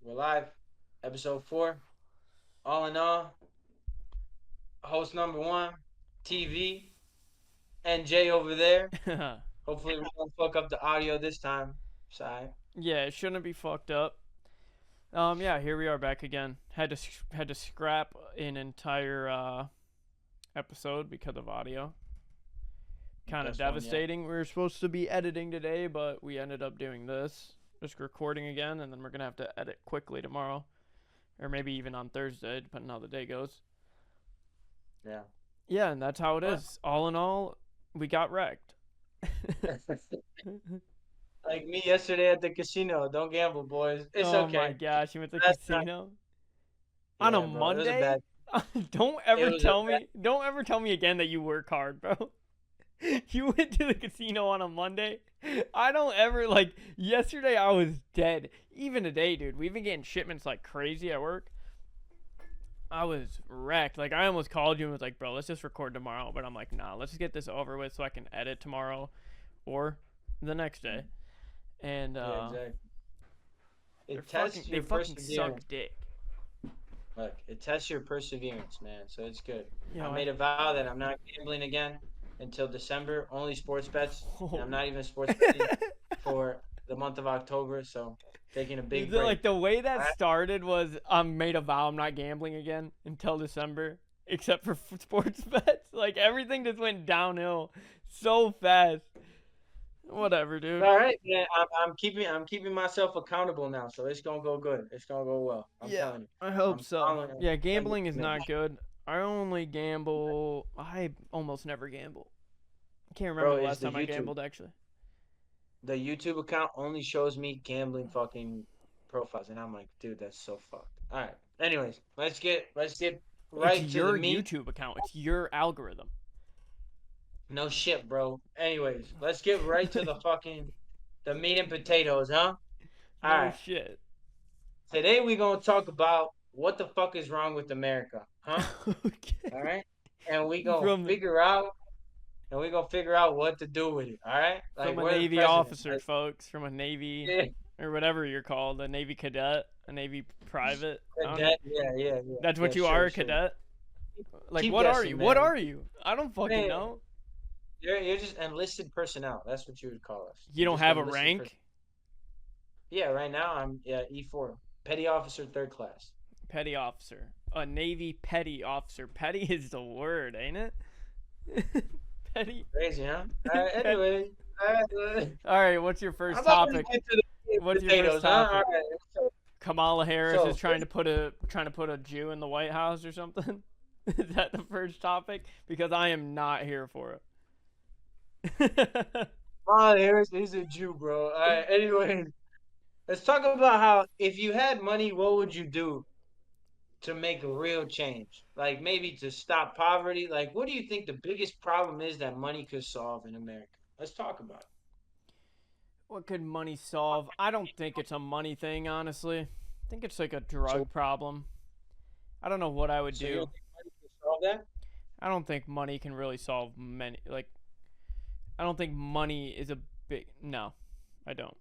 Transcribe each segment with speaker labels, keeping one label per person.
Speaker 1: We're live. Episode 4. All in all, host number 1, TV, NJ over there. Hopefully, we don't fuck up the audio this time. Sorry.
Speaker 2: Yeah, it shouldn't be fucked up. Yeah, here we are back again. Had to scrap an entire episode because of audio. Kind of
Speaker 1: Best one yet.
Speaker 2: devastating. We were supposed to be editing today, but we ended up doing this. Just recording again, and then we're gonna have to edit quickly tomorrow, or maybe even on Thursday, depending on how the day goes.
Speaker 1: Yeah.
Speaker 2: Yeah, and that's how it is. All in all, we got wrecked.
Speaker 1: Like me yesterday at the casino. Don't gamble, boys. It's
Speaker 2: Oh
Speaker 1: okay.
Speaker 2: my gosh, you went to the
Speaker 1: That's not.
Speaker 2: casino on a
Speaker 1: Yeah, bro. It was a
Speaker 2: Monday?
Speaker 1: bad.
Speaker 2: Don't
Speaker 1: It
Speaker 2: ever
Speaker 1: was a
Speaker 2: tell
Speaker 1: bad.
Speaker 2: me. Don't ever tell me again that you work hard, bro. You went to the casino on a Monday. I don't ever yesterday I was dead. Even today, dude. We've been getting shipments like crazy at work. I was wrecked. Like I almost called you and was like, "Bro, let's just record tomorrow." But I'm like, "Nah, let's just get this over with so I can edit tomorrow or the next day." And
Speaker 1: Yeah, exactly.
Speaker 2: they're
Speaker 1: It
Speaker 2: fucking
Speaker 1: tests
Speaker 2: they
Speaker 1: your
Speaker 2: fucking suck
Speaker 1: perseverance.
Speaker 2: dick.
Speaker 1: Look, it tests your perseverance, man. So it's good.
Speaker 2: You
Speaker 1: I
Speaker 2: know,
Speaker 1: made a vow that I'm not gambling again until December. Only sports bets, and I'm
Speaker 2: Holy.
Speaker 1: not even sports betting for the month of October. So taking a big break.
Speaker 2: Like the way that
Speaker 1: I,
Speaker 2: started was I made a vow I'm not gambling again until December, except for sports bets. Like everything just went downhill so fast. Whatever, dude.
Speaker 1: all right, man. I'm keeping myself accountable now. So it's gonna go good. It's gonna go well. I'm
Speaker 2: Yeah,
Speaker 1: telling you.
Speaker 2: I hope
Speaker 1: I'm
Speaker 2: so.
Speaker 1: following.
Speaker 2: Yeah,
Speaker 1: I'm
Speaker 2: gambling is
Speaker 1: committed.
Speaker 2: not good. I only gamble. I almost never gamble. I can't remember
Speaker 1: Bro,
Speaker 2: the
Speaker 1: is
Speaker 2: last time I gambled actually.
Speaker 1: the YouTube account only shows me gambling fucking profiles, and I'm like, dude, that's so fucked. All right. Anyways, let's get
Speaker 2: It's
Speaker 1: right to the
Speaker 2: your
Speaker 1: meat.
Speaker 2: YouTube account. It's your algorithm.
Speaker 1: No shit, bro. Anyways, let's get right to the meat and potatoes, huh? All
Speaker 2: No
Speaker 1: right.
Speaker 2: shit.
Speaker 1: Today we gonna talk about what the fuck is wrong with America, huh? All
Speaker 2: Okay.
Speaker 1: right. And we gonna
Speaker 2: From
Speaker 1: figure out and we gonna figure out what to do with it. All right. Like
Speaker 2: from a
Speaker 1: we're the
Speaker 2: Navy
Speaker 1: president.
Speaker 2: officer, folks. From a Navy
Speaker 1: Yeah,
Speaker 2: or whatever you're called, a Navy cadet, a Navy private. I don't know.
Speaker 1: yeah.
Speaker 2: That's
Speaker 1: Yeah,
Speaker 2: what you are,
Speaker 1: sure,
Speaker 2: a
Speaker 1: sure.
Speaker 2: cadet. Like,
Speaker 1: Keep
Speaker 2: what are
Speaker 1: guessing,
Speaker 2: you? What
Speaker 1: man.
Speaker 2: are you? I don't fucking
Speaker 1: Man,
Speaker 2: know.
Speaker 1: you're just enlisted personnel. That's what you would call us.
Speaker 2: You
Speaker 1: You're
Speaker 2: don't
Speaker 1: just
Speaker 2: have a
Speaker 1: enlisted personnel.
Speaker 2: rank.
Speaker 1: Yeah, right now I'm E4, petty officer, third class.
Speaker 2: Petty officer. A Navy petty officer. Petty is the word, ain't it? Petty.
Speaker 1: Crazy, huh?
Speaker 2: Petty.
Speaker 1: Anyway,
Speaker 2: All right. What's your
Speaker 1: how
Speaker 2: first
Speaker 1: about we
Speaker 2: topic?
Speaker 1: get to the
Speaker 2: What's your first
Speaker 1: potatoes, huh? All
Speaker 2: topic?
Speaker 1: right.
Speaker 2: Kamala Harris
Speaker 1: So,
Speaker 2: is trying to put a Jew in the White House or something. Is that the first topic? Because I am not here for it.
Speaker 1: Kamala Harris is a Jew, bro. All right. Anyway, let's talk about how if you had money, what would you do to make a real change? Like maybe to stop poverty. Like, what do you think the biggest problem is that money could solve in America? Let's talk about it.
Speaker 2: What could money solve? I don't think it's a money thing, honestly. I think it's like a
Speaker 1: So,
Speaker 2: drug problem. I don't know what I would
Speaker 1: so you
Speaker 2: do.
Speaker 1: don't think money can solve that?
Speaker 2: I don't think money can really solve many. Like, I don't think money is a big. No, I don't.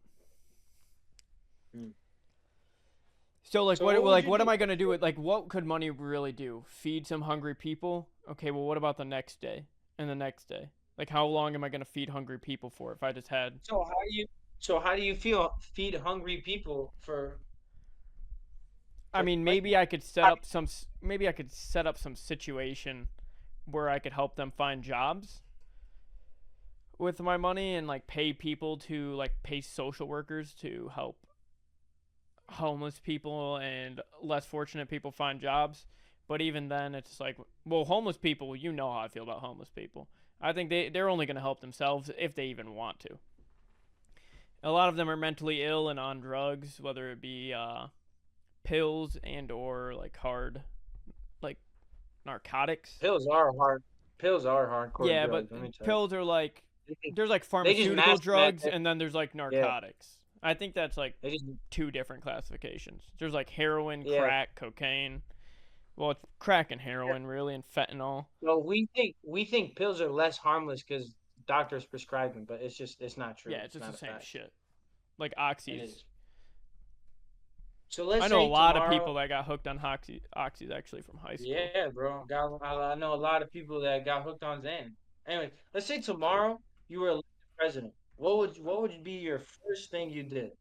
Speaker 1: Hmm.
Speaker 2: So like
Speaker 1: So
Speaker 2: what
Speaker 1: what would
Speaker 2: like
Speaker 1: you
Speaker 2: what am
Speaker 1: do?
Speaker 2: I gonna do with like what could money really do? Feed some hungry people? Okay, well what about the next day and the next day? Like how long am I gonna feed hungry people for if I just had
Speaker 1: So how do you feel feed hungry people
Speaker 2: I
Speaker 1: for
Speaker 2: mean
Speaker 1: like
Speaker 2: maybe I could set up some situation where I could help them find jobs with my money and like pay people to like pay social workers to help homeless people and less fortunate people find jobs. But even then, it's like, well, homeless people, you know how I feel about homeless people. I think they're only going to help themselves if they even want to. A lot of them are mentally ill and on drugs, whether it be pills and or like hard, like narcotics.
Speaker 1: pills are hardcore
Speaker 2: Yeah, but
Speaker 1: drugs, let me tell you.
Speaker 2: pills are like,
Speaker 1: They just,
Speaker 2: there's like
Speaker 1: they just
Speaker 2: pharmaceutical
Speaker 1: mask them at
Speaker 2: drugs and then there's like
Speaker 1: yeah.
Speaker 2: narcotics. I think that's like
Speaker 1: They just
Speaker 2: two different classifications. There's like heroin,
Speaker 1: yeah.
Speaker 2: crack, cocaine. Well, it's crack and heroin, really, and fentanyl.
Speaker 1: So we think pills are less harmless because doctors prescribe them, but it's not true.
Speaker 2: Yeah, it's
Speaker 1: It's
Speaker 2: just
Speaker 1: not
Speaker 2: the
Speaker 1: a
Speaker 2: same
Speaker 1: fact.
Speaker 2: shit. Like
Speaker 1: It
Speaker 2: oxys.
Speaker 1: is. So
Speaker 2: I
Speaker 1: let's
Speaker 2: know a
Speaker 1: say
Speaker 2: lot of
Speaker 1: tomorrow.
Speaker 2: people that got hooked on oxys actually from high school.
Speaker 1: Yeah, bro. I know a lot of people that got hooked on Xan. Anyway, let's say tomorrow you were elected president. What would be your first thing you did?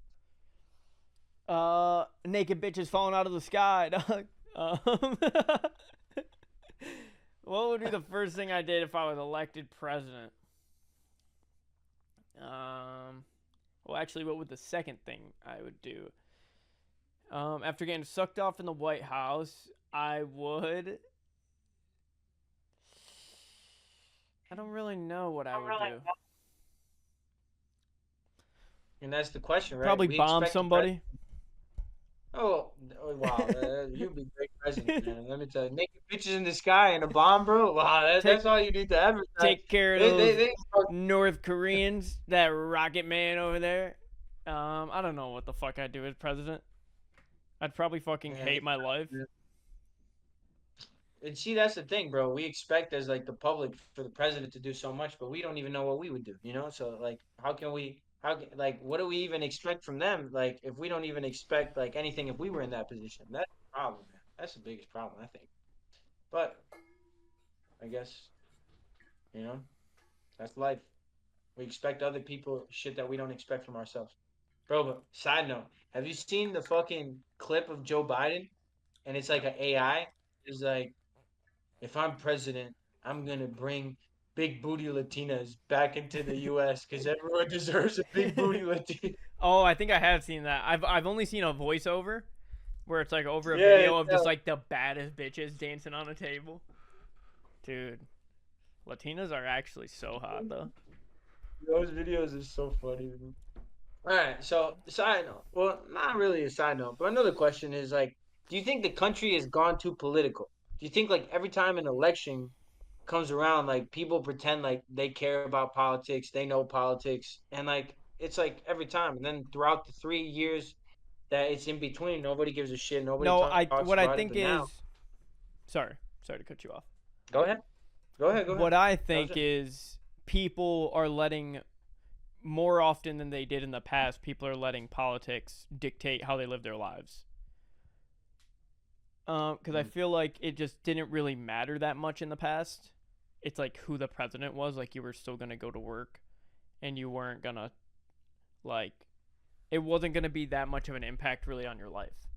Speaker 2: Naked bitches falling out of the sky, dog. Um, what would be the first thing I did if I was elected president? Um, well, actually, what would the second thing I would do? After getting sucked off in the White House, I would. I don't really know what I would do.
Speaker 1: And that's the question, right?
Speaker 2: Probably
Speaker 1: We
Speaker 2: bomb
Speaker 1: expect the president.
Speaker 2: somebody.
Speaker 1: Oh wow, you'd be a great president, man. Let me tell you, naked bitches in the sky and a bomb, bro. Wow, that's
Speaker 2: take
Speaker 1: all you need to advertise.
Speaker 2: take care of
Speaker 1: They, they,
Speaker 2: those
Speaker 1: they,
Speaker 2: North Koreans, that rocket man over there. I don't know what the fuck I'd do as president. I'd probably fucking
Speaker 1: man,
Speaker 2: hate my life.
Speaker 1: and see, that's the thing, bro. We expect as like the public for the president to do so much, but we don't even know what we would do, you know? So like, how can we? Like, what do we even expect from them? Like, if we don't even expect like anything, if we were in that position, that's the problem, man. That's the biggest problem, I think. But I guess you know that's life. We expect other people shit that we don't expect from ourselves, bro. But side note, have you seen the fucking clip of Joe Biden? And it's like an AI. It's like, if I'm president, I'm gonna bring big booty Latinas back into the U.S. because everyone deserves a big booty Latina.
Speaker 2: Oh, I think I have seen that. I've only seen a voiceover where it's like over a
Speaker 1: Yeah,
Speaker 2: video of
Speaker 1: yeah.
Speaker 2: just like the baddest bitches dancing on a table. Dude, Latinas are actually so hot though.
Speaker 1: Those videos are so funny. All right, so side note. Well, not really a side note, but another question is like, do you think the country has gone too political? Do you think like every time an election comes around, like people pretend like they care about politics, they know politics, and like it's like every time, and then throughout the 3 years that it's in between, nobody gives a shit, nobody
Speaker 2: No, I
Speaker 1: talks
Speaker 2: what I
Speaker 1: about it.
Speaker 2: think
Speaker 1: But now,
Speaker 2: is sorry, sorry to cut you off.
Speaker 1: go ahead, go ahead, go ahead.
Speaker 2: What I
Speaker 1: That was
Speaker 2: think
Speaker 1: it.
Speaker 2: is people are letting more often than they did in the past, people are letting politics dictate how they live their lives. Because I
Speaker 1: Mm.
Speaker 2: feel like it just didn't really matter that much in the past. It's like who the president was. Like you were still gonna go to work, and you weren't gonna like. It wasn't gonna be that much of an impact really on your life.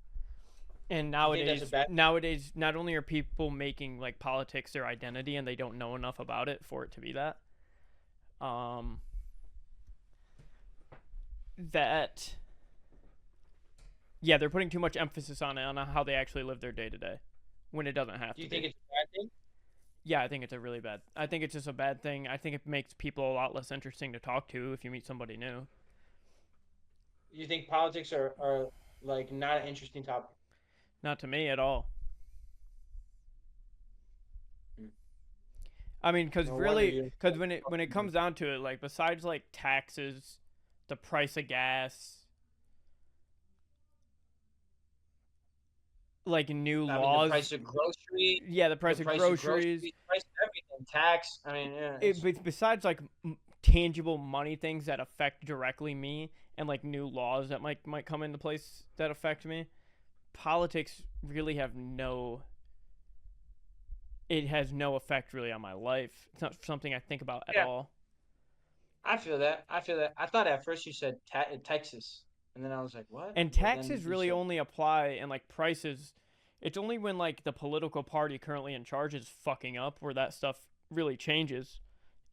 Speaker 2: And
Speaker 1: You think that's a bad?
Speaker 2: nowadays, not only are people making like politics their identity, and they don't know enough about it for it to be that. Um, that yeah, they're putting too much emphasis on it on how they actually live their day to day, when it doesn't have
Speaker 1: Do
Speaker 2: to
Speaker 1: you think
Speaker 2: be.
Speaker 1: it's a bad thing?
Speaker 2: Yeah, I think it's a really bad. I think it's just a bad thing. I think it makes people a lot less interesting to talk to if you meet somebody new.
Speaker 1: You think politics are like not an interesting topic?
Speaker 2: Not to me at all.
Speaker 1: Mm.
Speaker 2: I mean, because
Speaker 1: No wonder
Speaker 2: really,
Speaker 1: you.
Speaker 2: because when it comes down to it, like besides like taxes, the price of gas, like new
Speaker 1: I mean, the
Speaker 2: laws,
Speaker 1: price of groceries,
Speaker 2: yeah, the
Speaker 1: the
Speaker 2: price of
Speaker 1: price of
Speaker 2: groceries.
Speaker 1: groceries, price of everything, tax. I mean, yeah,
Speaker 2: Besides like tangible money things that affect directly me, and like new laws that might come into place that affect me, politics really have no. It has no effect really on my life. It's not something I think about at
Speaker 1: yeah.
Speaker 2: all.
Speaker 1: I feel that. I feel that. I thought at first you said Texas, and then I was like, what?
Speaker 2: And
Speaker 1: But then
Speaker 2: taxes
Speaker 1: you
Speaker 2: really
Speaker 1: said,
Speaker 2: only apply, and like prices, it's only when like the political party currently in charge is fucking up where that stuff really changes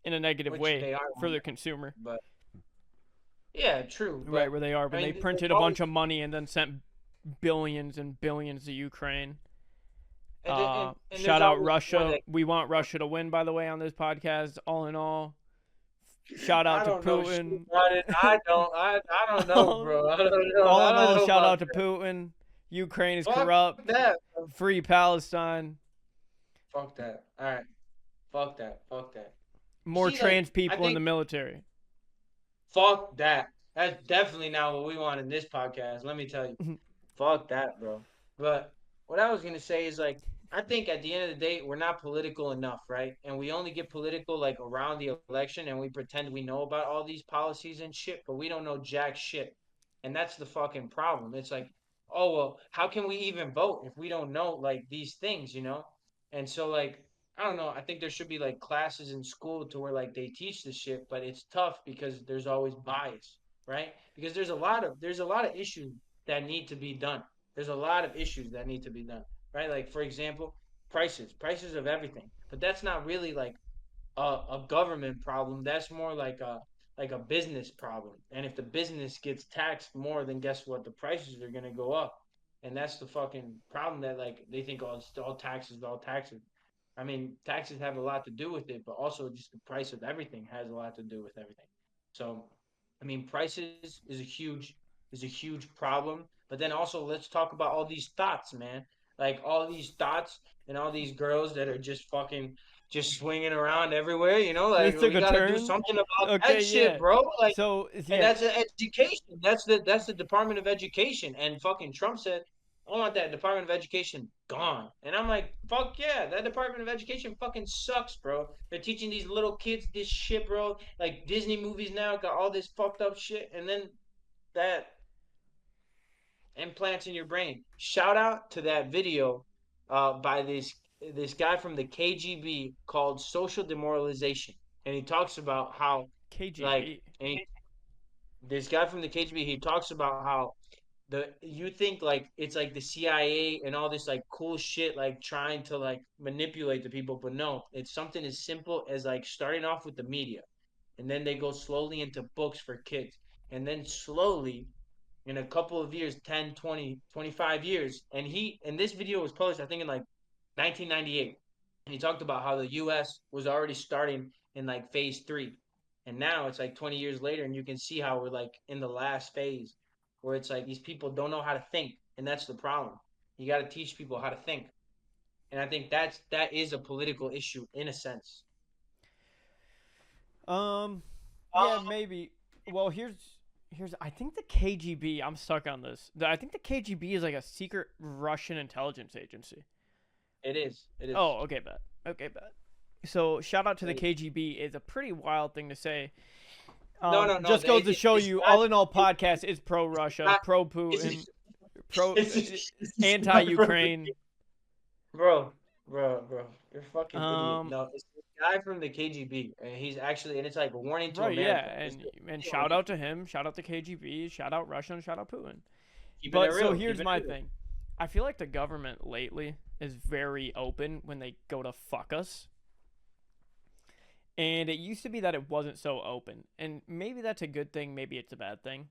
Speaker 2: in a negative
Speaker 1: which
Speaker 2: way
Speaker 1: they are,
Speaker 2: for the consumer.
Speaker 1: but yeah, true.
Speaker 2: Right,
Speaker 1: But
Speaker 2: where they are,
Speaker 1: I
Speaker 2: when they
Speaker 1: mean, there's
Speaker 2: printed a
Speaker 1: always
Speaker 2: bunch of money and then sent billions and billions to Ukraine.
Speaker 1: and there's
Speaker 2: Shout out
Speaker 1: always more
Speaker 2: Russia.
Speaker 1: that.
Speaker 2: We want Russia to win, by the way, on this podcast. All in all, shout out
Speaker 1: I
Speaker 2: to
Speaker 1: don't know shit
Speaker 2: Putin.
Speaker 1: about it. I don't. I don't know,
Speaker 2: all,
Speaker 1: bro. I don't know.
Speaker 2: all
Speaker 1: I
Speaker 2: in
Speaker 1: don't
Speaker 2: all,
Speaker 1: know
Speaker 2: shout
Speaker 1: about
Speaker 2: out to Putin. Ukraine is
Speaker 1: that. Fuck
Speaker 2: corrupt.
Speaker 1: that. Bro.
Speaker 2: Free Palestine.
Speaker 1: Fuck that. All right. Fuck that. Fuck that. You
Speaker 2: More
Speaker 1: see, like
Speaker 2: trans
Speaker 1: I
Speaker 2: people in the
Speaker 1: think
Speaker 2: military.
Speaker 1: fuck that. That's definitely not what we want in this podcast. Let me tell you. Fuck that, bro. But what I was gonna say is like I think at the end of the day we're not political enough, right? And we only get political like around the election, and we pretend we know about all these policies and shit, but we don't know jack shit. And that's the fucking problem. It's like oh well, how can we even vote if we don't know like these things, you know? And so like I don't know, I think there should be like classes in school to where like they teach this shit, but it's tough because there's always bias, right? Because there's a lot of issues that need to be done. There's a lot of issues that need to be done, right? Like for example, prices of everything. But that's not really like a government problem. That's more like a business problem. And if the business gets taxed more, then guess what? The prices are gonna go up. And that's the fucking problem that like they think all it's all taxes, all taxes. I mean, taxes have a lot to do with it, but also just the price of everything has a lot to do with everything. So, I mean, prices is a huge problem. But then also let's talk about all these thoughts, man. Like all these thoughts and all these girls that are just fucking just swinging around everywhere, like
Speaker 2: This took
Speaker 1: we
Speaker 2: a
Speaker 1: got to do
Speaker 2: turn.
Speaker 1: something about that
Speaker 2: Okay,
Speaker 1: shit,
Speaker 2: yeah.
Speaker 1: bro. Like,
Speaker 2: So
Speaker 1: and
Speaker 2: yeah,
Speaker 1: that's education. That's the Department of Education. And fucking Trump said, I want that Department of Education gone. And I'm like, fuck yeah, that Department of Education fucking sucks, bro. They're teaching these little kids this shit, bro. Like Disney movies now got all this fucked up shit, and then that implants in your brain. Shout out to that video by this guy from the KGB called Social Demoralization, and he talks about how like
Speaker 2: KGB.
Speaker 1: this guy from the KGB, he talks about how you think like it's like the CIA and all this like cool shit like trying to like manipulate the people, but no, it's something as simple as like starting off with the media, and then they go slowly into books for kids, and then slowly in a couple of years, 10, 20, 25 years. And this video was published, I think, in like 1998. And he talked about how the US was already starting in like phase three. And now it's like 20 years later, and you can see how we're like in the last phase where it's like these people don't know how to think. And that's the problem. You got to teach people how to think. And I think that is a political issue in a sense.
Speaker 2: Um, yeah, maybe. Well, here's. I think the KGB. I'm stuck on this. I think the KGB is like a secret Russian intelligence agency.
Speaker 1: It is. It is.
Speaker 2: Oh, okay, bet. Okay, bet. So shout out to the
Speaker 1: It is.
Speaker 2: KGB is a pretty wild thing to say.
Speaker 1: No, no, no.
Speaker 2: Just goes to show
Speaker 1: It's
Speaker 2: you,
Speaker 1: not.
Speaker 2: all in all, podcast is pro Russia,
Speaker 1: Not.
Speaker 2: pro
Speaker 1: It's,
Speaker 2: Putin, pro
Speaker 1: it's
Speaker 2: anti
Speaker 1: not from the
Speaker 2: Ukraine.
Speaker 1: bro, you're a fucking idiot.
Speaker 2: Um,
Speaker 1: No, it's this guy from the KGB, and he's actually, and it's like a warning to
Speaker 2: right, yeah,
Speaker 1: America. It's
Speaker 2: and shout out to him, shout out to KGB, shout out Russia, and shout out Putin.
Speaker 1: keeping it
Speaker 2: But so
Speaker 1: real,
Speaker 2: here's
Speaker 1: keeping it
Speaker 2: my
Speaker 1: real.
Speaker 2: thing. I feel like the government lately is very open when they go to fuck us. And it used to be that it wasn't so open. And maybe that's a good thing, maybe it's a bad thing.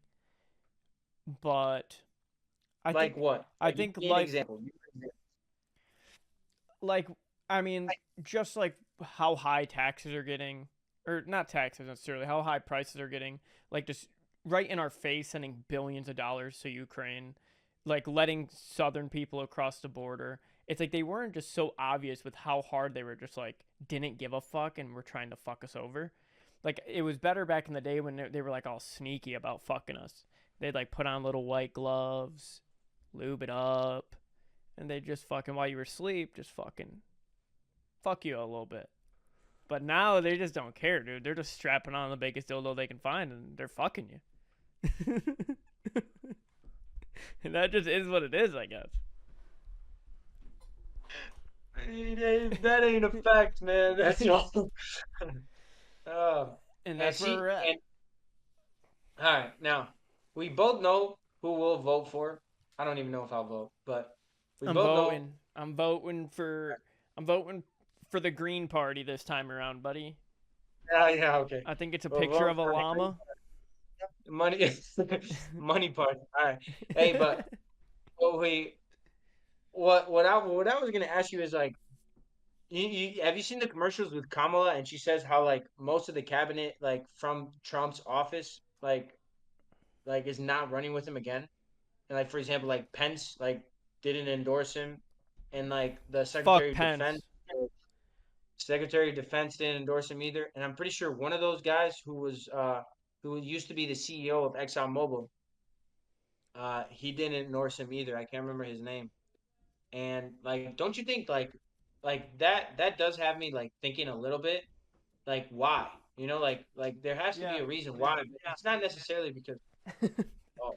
Speaker 2: But I
Speaker 1: Like
Speaker 2: think
Speaker 1: what?
Speaker 2: I
Speaker 1: Like,
Speaker 2: think
Speaker 1: give me an example.
Speaker 2: like I mean just like how high taxes are getting, or not taxes necessarily, how high prices are getting, like just right in our face, sending billions of dollars to Ukraine, like letting southern people across the border. It's like they weren't just so obvious with how hard they were, just like didn't give a fuck and were trying to fuck us over. Like it was better back in the day when they were like all sneaky about fucking us. They'd like put on little white gloves, lube it up, and they just fucking, while you were asleep, just fucking fuck you a little bit. But now they just don't care, dude. They're just strapping on the biggest dildo they can find and they're fucking you. And that just is what it is, I guess.
Speaker 1: That ain't a fact, man. That's all. Uh,
Speaker 2: And
Speaker 1: and
Speaker 2: that's where
Speaker 1: see,
Speaker 2: we're at.
Speaker 1: and all right, now we both know who we'll vote for. I don't even know if I'll vote, but we
Speaker 2: I'm
Speaker 1: both know.
Speaker 2: voting. I'm voting for the Green Party this time around, buddy.
Speaker 1: Yeah, yeah, okay.
Speaker 2: I think it's a
Speaker 1: We'll
Speaker 2: picture
Speaker 1: vote
Speaker 2: of a
Speaker 1: for
Speaker 2: llama.
Speaker 1: money, money party. All right. Hey, but wait, what I was gonna ask you is like, have you seen the commercials with Kamala, and she says how like most of the cabinet like from Trump's office like is not running with him again, and like for example like Pence like didn't endorse him, and like the
Speaker 2: Fuck Pence.
Speaker 1: Secretary of Defense didn't endorse him either, and I'm pretty sure one of those guys who used to be the CEO of ExxonMobil, he didn't endorse him either. I can't remember his name. And like, don't you think like that does have me like thinking a little bit like why? Like there has to be
Speaker 2: Yeah.
Speaker 1: a reason why. But it's not necessarily because oh,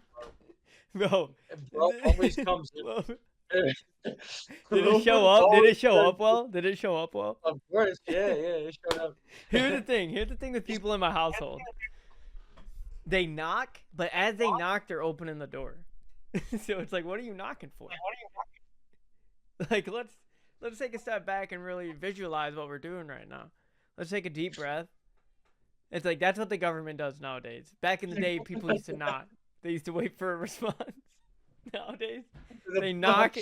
Speaker 2: Bro,
Speaker 1: Bro always comes
Speaker 2: Bro,
Speaker 1: in.
Speaker 2: did it show
Speaker 1: Roman
Speaker 2: up? Did
Speaker 1: always
Speaker 2: it show
Speaker 1: does
Speaker 2: up well? Did it show up well?
Speaker 1: Of course, yeah, it showed up.
Speaker 2: Here's the thing. Here's the thing with people in my household. They knock, but as they knock, they're opening the door. So it's like, what are you knocking for? Like, let's take a step back and really visualize what we're doing right now. Let's take a deep breath. It's like that's what the government does nowadays. Back in the day, people used to knock. They used to wait for a response. Nowadays, they knock.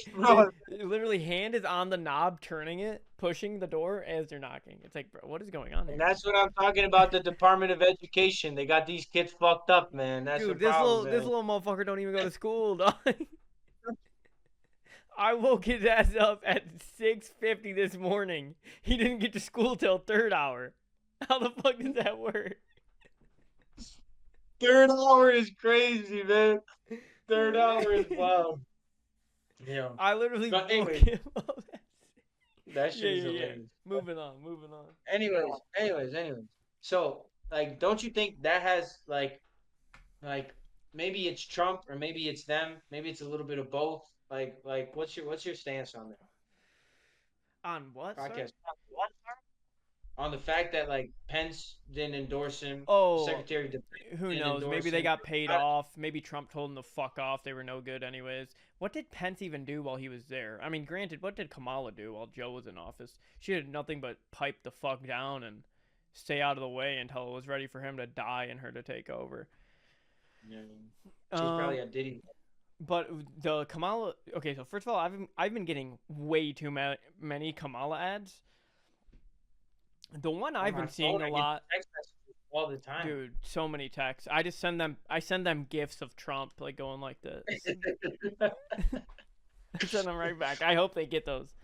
Speaker 2: Literally, hand is on the knob, turning it, pushing the door as they're knocking. It's like, bro, what is going on here?
Speaker 1: And that's what I'm talking about. The Department of Education. They got these kids fucked up, man. That's
Speaker 2: Dude,
Speaker 1: the problem,
Speaker 2: this little motherfucker don't even go to school, dog. I woke his ass up at 6:50 this morning. He didn't get to school till third hour. How the fuck does that work?
Speaker 1: Third hour is crazy, man. Third hour is wild. Yeah.
Speaker 2: I literally
Speaker 1: But
Speaker 2: woke
Speaker 1: anyway,
Speaker 2: him up.
Speaker 1: that shit is hilarious.
Speaker 2: Moving on.
Speaker 1: Anyways. So, like, don't you think that has like maybe it's Trump or maybe it's them, maybe it's a little bit of both. Like, what's your stance on that?
Speaker 2: On what?
Speaker 1: Podcast. On the fact that like Pence didn't endorse him.
Speaker 2: Oh,
Speaker 1: Secretary of Defense
Speaker 2: who
Speaker 1: didn't
Speaker 2: knows?
Speaker 1: endorse
Speaker 2: Maybe they
Speaker 1: him.
Speaker 2: got paid off. Maybe Trump told them to fuck off. They were no good anyways. What did Pence even do while he was there? I mean, granted, what did Kamala do while Joe was in office? She did nothing but pipe the fuck down and stay out of the way until it was ready for him to die and her to take over.
Speaker 1: Yeah. She's probably a Diddy.
Speaker 2: But the Kamala. Okay, so first of all, I've been getting way too many Kamala ads. The one I've been seeing a lot,
Speaker 1: text messages all the time,
Speaker 2: dude. So many texts. I send them gifs of Trump, like going like this. I send them right back. I hope they get those.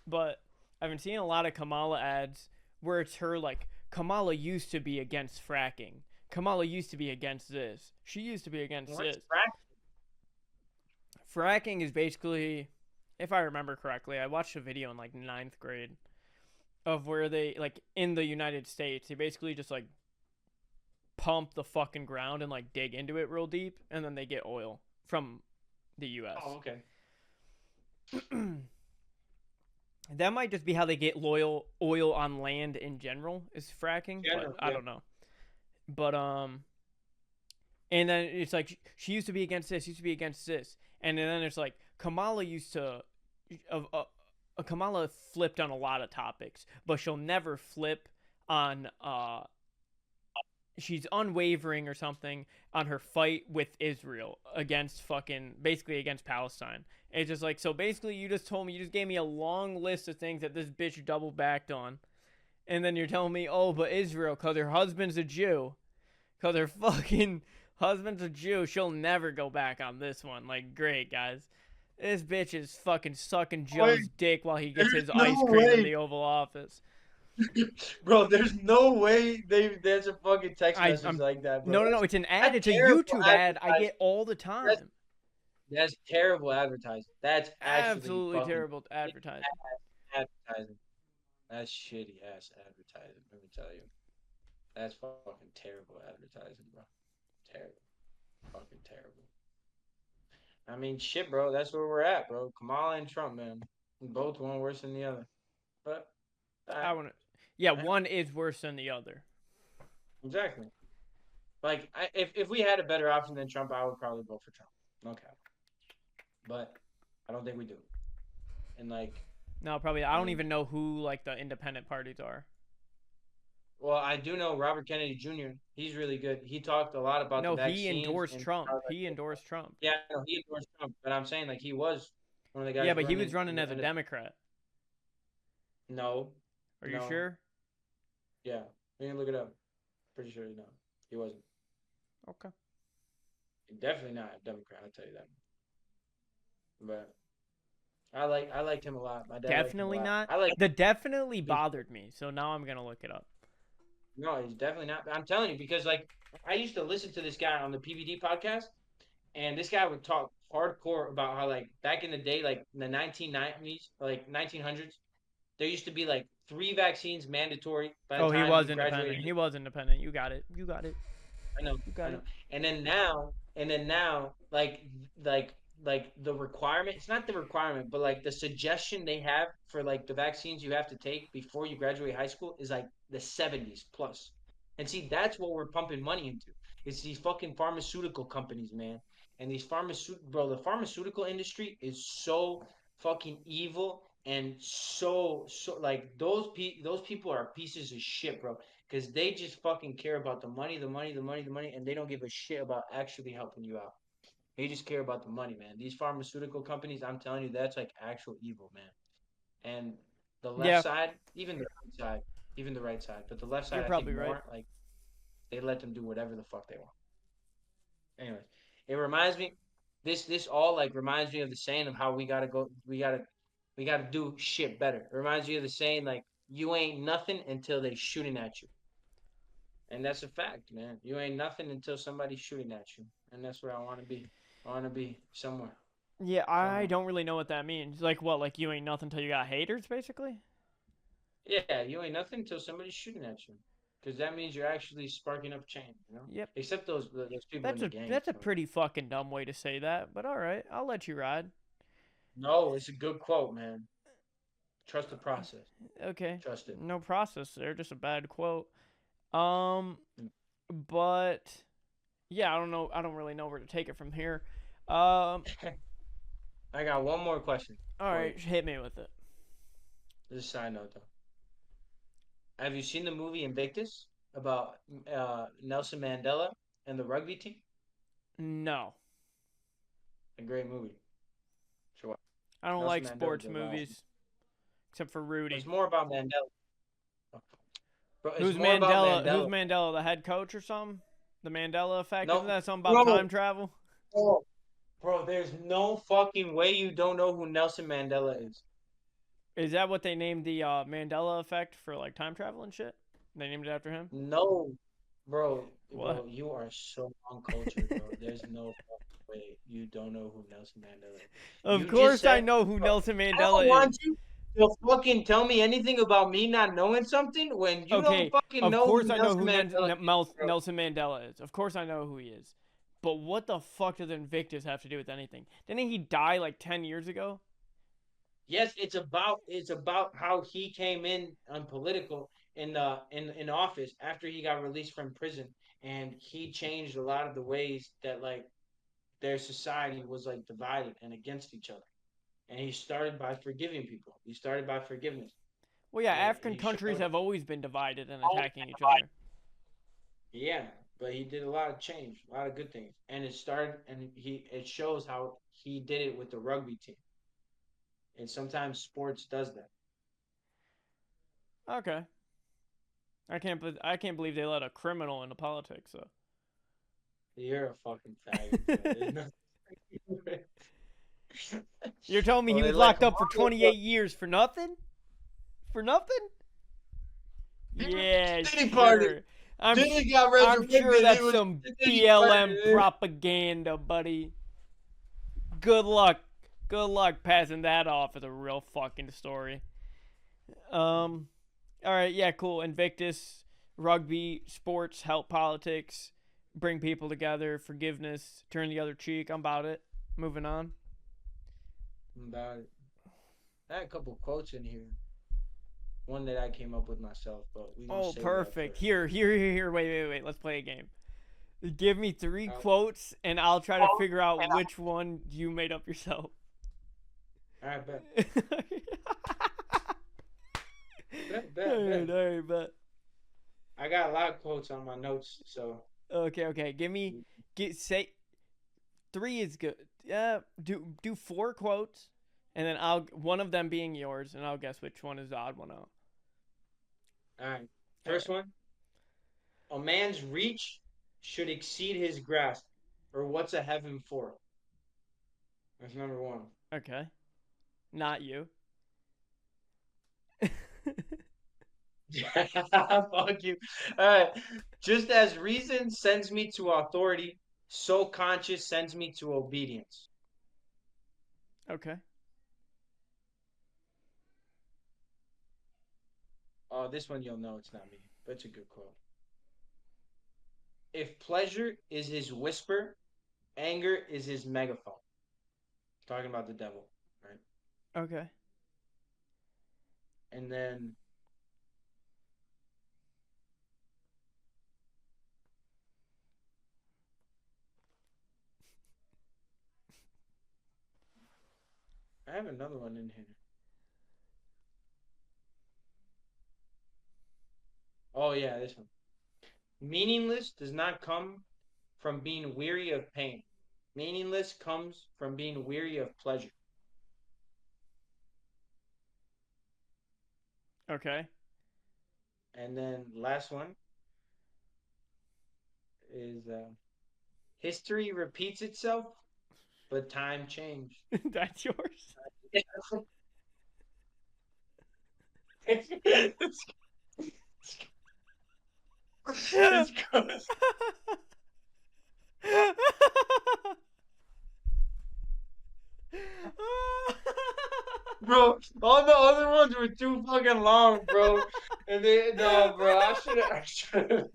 Speaker 2: But I've been seeing a lot of Kamala ads where it's her like, Kamala used to be against fracking. Kamala used to be against this. She used to be against this. Fracking is basically, if I remember correctly, I watched a video in like 9th grade of where they, like, in the United States, they basically just like pump the fucking ground and like dig into it real deep, and then they get oil from the US.
Speaker 1: Oh, okay.
Speaker 2: That might just be how they get oil on land in general, is fracking, but I don't know. But and then it's like she used to be against this, and then it's like Kamala used to Kamala flipped on a lot of topics, but she'll never flip on she's unwavering or something on her fight with Israel against basically against Palestine. It's just like, so basically you just gave me a long list of things that this bitch double backed on, and then you're telling me, oh, but Israel, because her husband's a Jew, because her fucking husband's a Jew, she'll never go back on this one. Like, great, guys. This bitch is fucking sucking Joe's dick while he gets his ice cream in the Oval Office.
Speaker 1: Bro, there's no way there's a fucking text message like that, bro.
Speaker 2: No, it's an ad. It's a YouTube ad I get all the time.
Speaker 1: That's terrible advertising. That's
Speaker 2: absolutely terrible advertising.
Speaker 1: Advertising. That's shitty ass advertising, let me tell you. That's fucking terrible advertising, bro. Terrible. Fucking terrible. I mean, shit, bro. That's where we're at, bro. Kamala and Trump, man. Both one worse than the other. But
Speaker 2: one is worse than the other.
Speaker 1: Exactly. Like, if we had a better option than Trump, I would probably vote for Trump. No cap. But I don't think we do. And like,
Speaker 2: no, probably. I don't even know who like the independent parties are.
Speaker 1: Well, I do know Robert Kennedy Jr. He's really good. He talked a lot about the vaccines.
Speaker 2: No, he endorsed Trump. He endorsed Trump.
Speaker 1: Yeah, no, he endorsed Trump. But I'm saying, like, he was one of the guys.
Speaker 2: Yeah, but he was running as a Democrat.
Speaker 1: No.
Speaker 2: Are you sure?
Speaker 1: Yeah, we can look it up. Pretty sure he wasn't.
Speaker 2: Okay.
Speaker 1: Definitely not a Democrat. I'll tell you that. But I liked him a lot. My dad
Speaker 2: definitely not. The definitely bothered me, so now I'm gonna look it up.
Speaker 1: No, he's definitely not. I'm telling you, because like I used to listen to this guy on the PVD podcast, and this guy would talk hardcore about how like back in the day, like in the 1990s, like 1900s, there used to be like 3 vaccines mandatory. By the time
Speaker 2: he was independent. He was independent. You got it.
Speaker 1: I know. And then now And then now, like like the requirement, it's not the requirement, but like the suggestion they have for like the vaccines you have to take before you graduate high school is like the 70s plus. And see, that's what we're pumping money into. It's these fucking pharmaceutical companies, man. And these pharmaceutical, bro, the pharmaceutical industry is so fucking evil and so like those people are pieces of shit, bro, because they just fucking care about the money, the money, the money, the money, and they don't give a shit about actually helping you out. They just care about the money, man. These pharmaceutical companies, I'm telling you, that's like actual evil, man. And the left
Speaker 2: Yeah,
Speaker 1: side, even the right side, even the right side, but the left
Speaker 2: you're
Speaker 1: side, I think
Speaker 2: probably right.
Speaker 1: more like they let them do whatever the fuck they want. Anyways, it reminds me, this all like reminds me of the saying of how we gotta go, we gotta do shit better. It reminds me of the saying like you ain't nothing until they shooting at you. And that's a fact, man. You ain't nothing until somebody's shooting at you. And that's where I want to be. I want to be somewhere.
Speaker 2: Yeah, I
Speaker 1: Somewhere.
Speaker 2: don't really know what that means. Like what? Like you ain't nothing till you got haters, basically.
Speaker 1: Yeah, you ain't nothing until somebody's shooting at you. Because that means you're actually sparking up change, you know?
Speaker 2: Yep.
Speaker 1: Except those people in the
Speaker 2: That's
Speaker 1: gangs.
Speaker 2: a
Speaker 1: So.
Speaker 2: pretty fucking dumb way to say that, but all right, I'll let you ride.
Speaker 1: No, it's a good quote, man. Trust the process.
Speaker 2: Okay,
Speaker 1: Trust it.
Speaker 2: no process there, just a bad quote. Um, but yeah, I don't know. I don't really know where to take it from here.
Speaker 1: I got one more question
Speaker 2: All
Speaker 1: for you.
Speaker 2: right, hit me with it.
Speaker 1: This is a side note, though. Have you seen the movie Invictus about Nelson Mandela and the rugby team?
Speaker 2: No,
Speaker 1: A great movie. Sure.
Speaker 2: I don't
Speaker 1: Nelson
Speaker 2: like
Speaker 1: Mandela
Speaker 2: sports
Speaker 1: did a lot.
Speaker 2: movies except for
Speaker 1: It's
Speaker 2: Rudy.
Speaker 1: more about Mandela. Bro, it's
Speaker 2: Who's
Speaker 1: more about
Speaker 2: Mandela? Who's
Speaker 1: Mandela.
Speaker 2: Mandela? The head coach or something? The Mandela effect? Isn't
Speaker 1: No,
Speaker 2: that something about
Speaker 1: bro,
Speaker 2: time travel?
Speaker 1: bro, there's no fucking way you don't know who Nelson Mandela is.
Speaker 2: Is that what they named the Mandela effect for like time travel and shit? They named it after him.
Speaker 1: No,
Speaker 2: What?
Speaker 1: you are so uncultured, bro. There's no fucking way you don't know who Nelson Mandela is.
Speaker 2: Of
Speaker 1: You just
Speaker 2: course, I
Speaker 1: said,
Speaker 2: know who
Speaker 1: bro,
Speaker 2: Nelson
Speaker 1: I don't
Speaker 2: Mandela is.
Speaker 1: want you to fucking tell me anything about me not knowing something when you don't
Speaker 2: Okay,
Speaker 1: fucking
Speaker 2: of
Speaker 1: know
Speaker 2: course
Speaker 1: who
Speaker 2: I know
Speaker 1: Nelson
Speaker 2: who
Speaker 1: Mandela is, bro.
Speaker 2: Nelson Mandela is. Of course I know who he is. But what the fuck does Invictus have to do with anything? Didn't he die like 10 years ago?
Speaker 1: Yes, it's about how he came in on political in office after he got released from prison, and he changed a lot of the ways that like their society was like divided and against each other. And he started by forgiving people. He started by forgiveness.
Speaker 2: Well, yeah,
Speaker 1: And
Speaker 2: African
Speaker 1: he
Speaker 2: countries
Speaker 1: showed,
Speaker 2: have always been divided and attacking each other.
Speaker 1: yeah, but he did a lot of change, a lot of good things. And it started, and it shows how he did it with the rugby team. And sometimes sports does that.
Speaker 2: Okay. I can't believe they let a criminal into politics though.
Speaker 1: You're a fucking faggot, bro. There's nothing.
Speaker 2: You're telling me
Speaker 1: Well,
Speaker 2: he
Speaker 1: they
Speaker 2: was
Speaker 1: let
Speaker 2: locked up for
Speaker 1: Kamala go.
Speaker 2: 28 years for nothing? For nothing? Yeah,
Speaker 1: Diddy party.
Speaker 2: sure.
Speaker 1: Diddy got
Speaker 2: I'm sure
Speaker 1: resurrected. It
Speaker 2: that's
Speaker 1: was
Speaker 2: some
Speaker 1: the Diddy
Speaker 2: BLM
Speaker 1: party.
Speaker 2: propaganda, buddy. Good luck. Good luck passing that off as a real fucking story. All right, yeah, cool. Invictus, rugby, sports, help politics, bring people together, forgiveness, turn the other cheek. I'm about it. Moving on.
Speaker 1: About it. I had a couple quotes in here. One that I came up with myself, but we gonna
Speaker 2: Oh,
Speaker 1: save that for.
Speaker 2: perfect. Here. Wait. Let's play a game. Give me three
Speaker 1: Uh,
Speaker 2: quotes, and I'll try to figure out which one you made up yourself.
Speaker 1: all right, bet,
Speaker 2: All
Speaker 1: bet.
Speaker 2: right, bet.
Speaker 1: I got a lot of quotes on my notes, so.
Speaker 2: Okay. Say three is good. Yeah, do four quotes, and then I'll one of them being yours, and I'll guess which one is the odd one out.
Speaker 1: All right.
Speaker 2: All
Speaker 1: First one. A man's reach should exceed his grasp, or what's a heaven for? That's number one.
Speaker 2: right. Okay. Not you.
Speaker 1: Fuck you. All right. Just as reason sends me to authority, so conscience sends me to obedience.
Speaker 2: Okay.
Speaker 1: Oh, this one you'll know it's not me, but it's a good quote. If pleasure is his whisper, Anger is his megaphone. Talking about the devil, right?
Speaker 2: Okay.
Speaker 1: And then I have another one in here. Oh yeah, this one. Meaningless does not come from being weary of pain. Meaningless comes from being weary of pleasure.
Speaker 2: Okay.
Speaker 1: And then last one is history repeats itself, but time changed.
Speaker 2: That's yours.
Speaker 1: it's, it's good. Bro, all the other ones were too fucking long, bro. And they no, bro. I should have.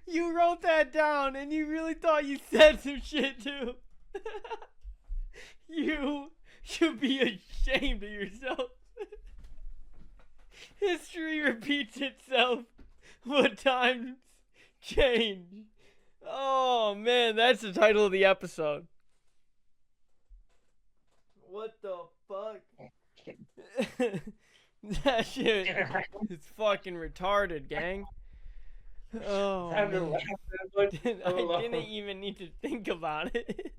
Speaker 2: You wrote that down and you really thought you said some shit too. You should be ashamed of yourself. History repeats itself, but times change. Oh man, that's the title of the episode. What the fuck? That shit is fucking retarded, gang. Oh,
Speaker 1: I haven't
Speaker 2: man.
Speaker 1: laughed that much in so
Speaker 2: I
Speaker 1: long.
Speaker 2: didn't even need to think about it.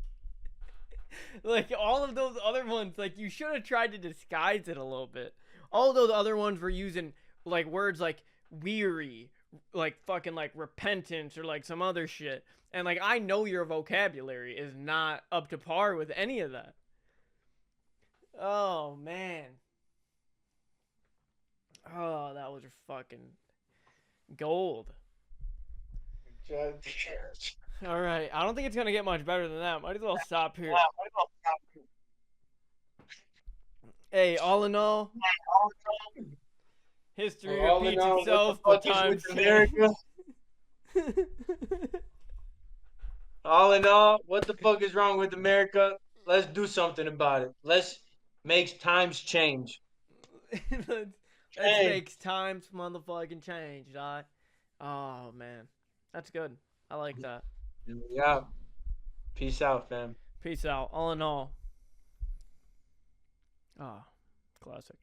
Speaker 2: Like, all of those other ones, like, you should have tried to disguise it a little bit. All of those other ones were using, like, words like weary, like, fucking, like, repentance, or, like, some other shit. And, like, I know your vocabulary is not up to par with any of that. Oh, man. Oh, that was fucking gold. All right, I don't think it's gonna get much better than that. Might as well stop here. Hey, all in all, history
Speaker 1: All in
Speaker 2: repeats
Speaker 1: all,
Speaker 2: itself,
Speaker 1: what
Speaker 2: but
Speaker 1: the fuck is
Speaker 2: times
Speaker 1: with
Speaker 2: change.
Speaker 1: America? All in all, what the fuck is wrong with America? Let's do something about it. Let's make times change.
Speaker 2: Let's
Speaker 1: Change.
Speaker 2: make times motherfucking change, dog. Oh man, that's good. I like that.
Speaker 1: Yeah. Peace out, fam.
Speaker 2: Peace out. All in all. Ah, classic.